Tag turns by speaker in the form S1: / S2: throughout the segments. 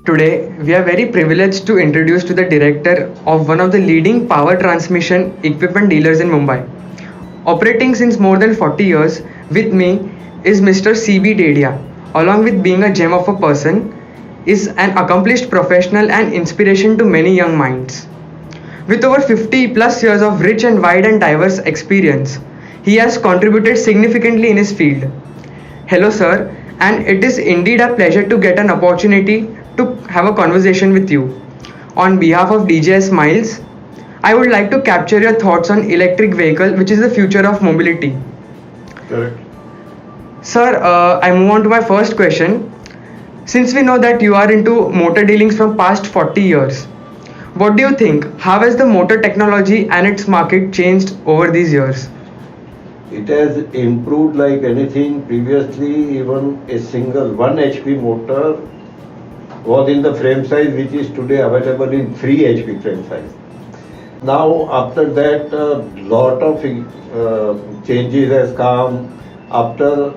S1: Today, we are very privileged to introduce to the director of one of the leading power transmission equipment dealers in Mumbai. Operating since more than 40 years, with me is Mr. CB Dedia. Along with being a gem of a person, is an accomplished professional and inspiration to many young minds. With over 50 plus years of rich and wide and diverse experience, he has contributed significantly in his field. Hello, sir, and it is indeed a pleasure to get an opportunity to have a conversation with you. On behalf of DJS Smiles, I would like to capture your thoughts on electric vehicle, which is the future of mobility.
S2: Correct.
S1: Sir, I move on to my first question. Since we know that you are into motor dealings from past 40 years, what do you think? How has the motor technology and its market changed over these years?
S2: It has improved like anything. Previously, even a single 1 HP motor was in the frame size which is today available in 3 HP frame size. Now, after that, a lot of changes has come. After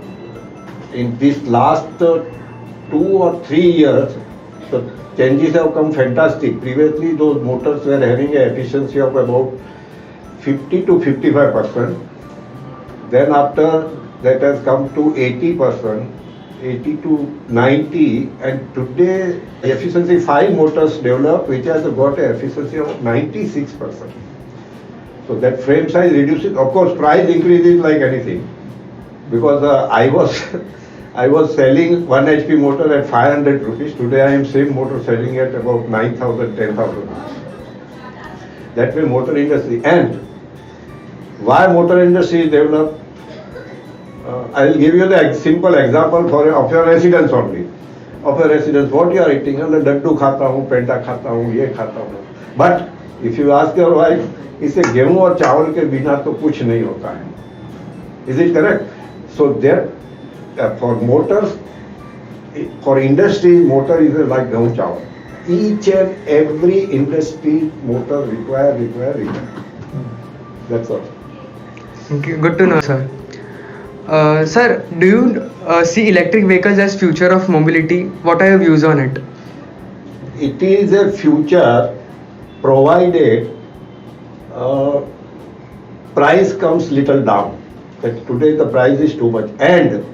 S2: in this last 2 or 3 years, the changes have come fantastic. Previously, those motors were having an efficiency of about 50 to 55%. Then after that has come to 80%, 80 to 90, and today efficiency 5 motors developed which has got an efficiency of 96%. So that frame size reduces. Of course, price increases like anything, because I was I was selling 1 HP motor at 500 rupees. Today I am same motor selling at about 9,000, 10,000 rupees. That way motor industry. And why motor industry is developed? I will give you the simple example of your residence only. Of your residence, what you are eating? Laddu खाता हूँ, पेंटा खाता हूँ, ये खाता हूँ. But if you ask your wife, इसे गेहूं और चावल के बिना तो कुछ नहीं होता है. Is it correct? So there, for motors, for industry, motor is like गेहूं चावल. Each and every industry motor require. That's all.
S1: Okay, good to know, sir. Sir, do you see electric vehicles as future of mobility? What are your views on it?
S2: It is a future provided price comes little down. But today the price is too much, and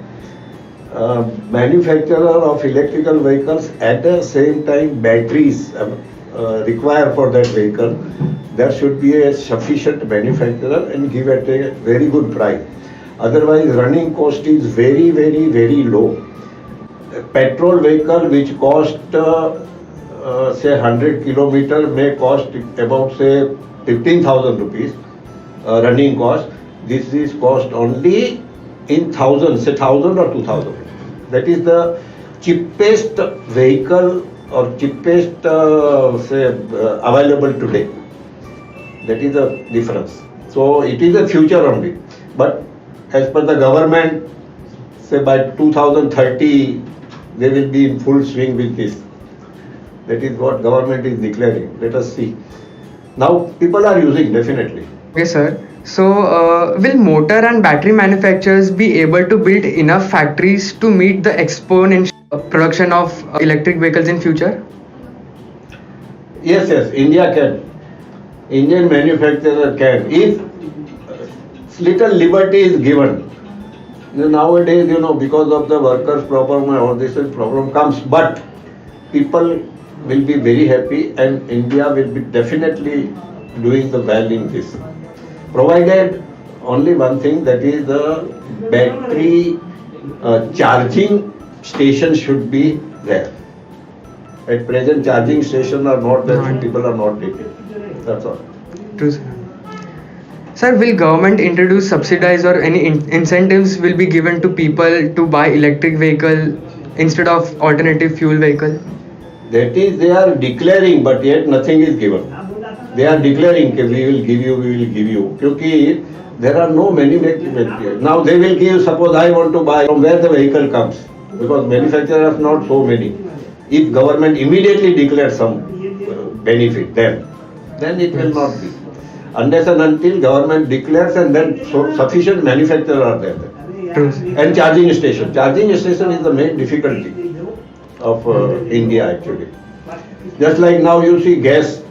S2: manufacturer of electrical vehicles at the same time batteries require for that vehicle. There should be a sufficient manufacturer and give at a very good price. Otherwise, running cost is very, very, very low. A petrol vehicle which cost say 100 kilometer may cost about say 15,000 rupees running cost. This is cost only in thousands, say 1,000 or 2,000. That is the cheapest vehicle or cheapest available today. That is the difference. So it is a future only. But as per the government, say by 2030, they will be in full swing with this. That is what government is declaring. Let us see. Now people are using definitely.
S1: Okay, sir. So, will motor and battery manufacturers be able to build enough factories to meet the exponential production of electric vehicles in future?
S2: Yes, India can. Indian manufacturer can. If little liberty is given. Nowadays, because of the workers' problem or this problem comes, but people will be very happy and India will be definitely doing the well in this. Provided only one thing, that is the battery charging station should be there. At present, charging stations are not there, so people are not taking. That's all.
S1: True, sir. Sir, will government introduce subsidies or any incentives will be given to people to buy electric vehicle instead of alternative fuel vehicle?
S2: That is, they are declaring, but yet nothing is given. They are declaring that we will give you. Because there are no manufacturers. Now they will give, suppose I want to buy, from where the vehicle comes. Because manufacturers are not so many. If government immediately declares some benefit, then it will not be. Unless and until government declares, and then sufficient manufacturers are there.
S1: True.
S2: And charging station. Charging station is the main difficulty. of India actually. Just like now you see gas,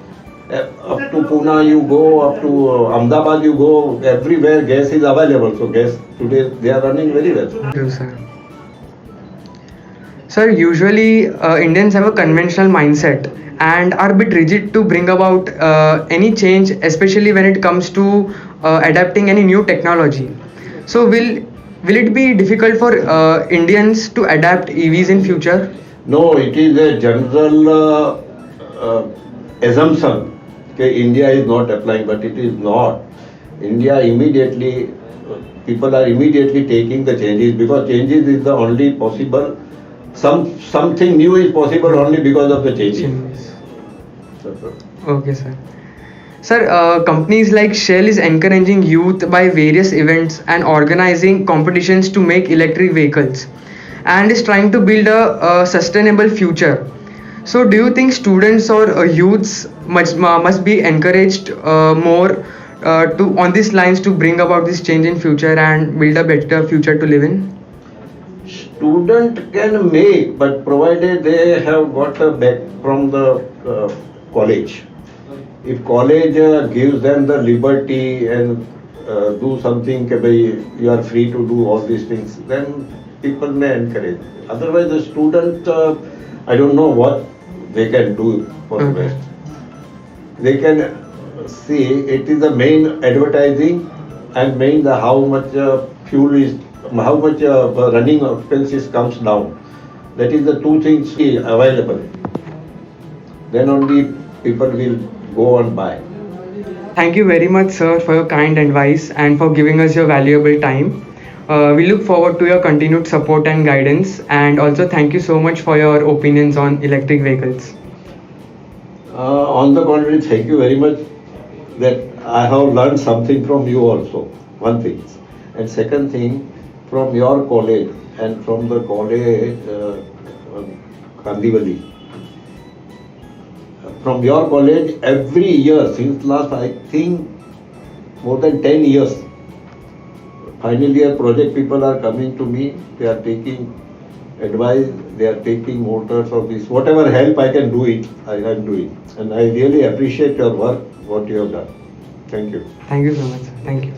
S2: up to Pune you go, up to Ahmedabad you go, everywhere gas is available. So gas today they are running very well.
S1: Thank you, sir. Sir, usually Indians have a conventional mindset and are a bit rigid to bring about any change, especially when it comes to adapting any new technology. So, will it be difficult for Indians to adapt EVs in future?
S2: No, it is a general uh, assumption that India is not applying, but it is not. India immediately, people are immediately taking the changes because changes is the only possible. Something new is possible only because of the changes.
S1: Changes.
S2: That's all.
S1: Okay, sir. Sir, companies like Shell is encouraging youth by various events and organizing competitions to make electric vehicles and is trying to build a sustainable future. So, do you think students or youths must be encouraged more to on these lines to bring about this change in future and build a better future to live in?
S2: Student can make, but provided they have got a back from the college. If college gives them the liberty and do something, कि भाई you are free to do all these things, then people may encourage. Otherwise, the student, I don't know what they can do for the
S1: Okay.
S2: best. They can see it is the main advertising and main the how much fuel is, how much running expenses comes down. That is the two things available. Then only people will go and buy.
S1: Thank you very much, sir, for your kind advice and for giving us your valuable time. We look forward to your continued support and guidance, and also thank you so much for your opinions on electric vehicles.
S2: On the contrary, thank you very much that I have learned something from you also. One thing. And second thing, from your college and from the college Kandivali. From your college, every year since last, I think, more than 10 years, final year project people are coming to me. They are taking advice, they are taking motors of this. Whatever help I can do it, I am doing. And I really appreciate your work, what you have done. Thank you.
S1: Thank you so much, sir. Thank you.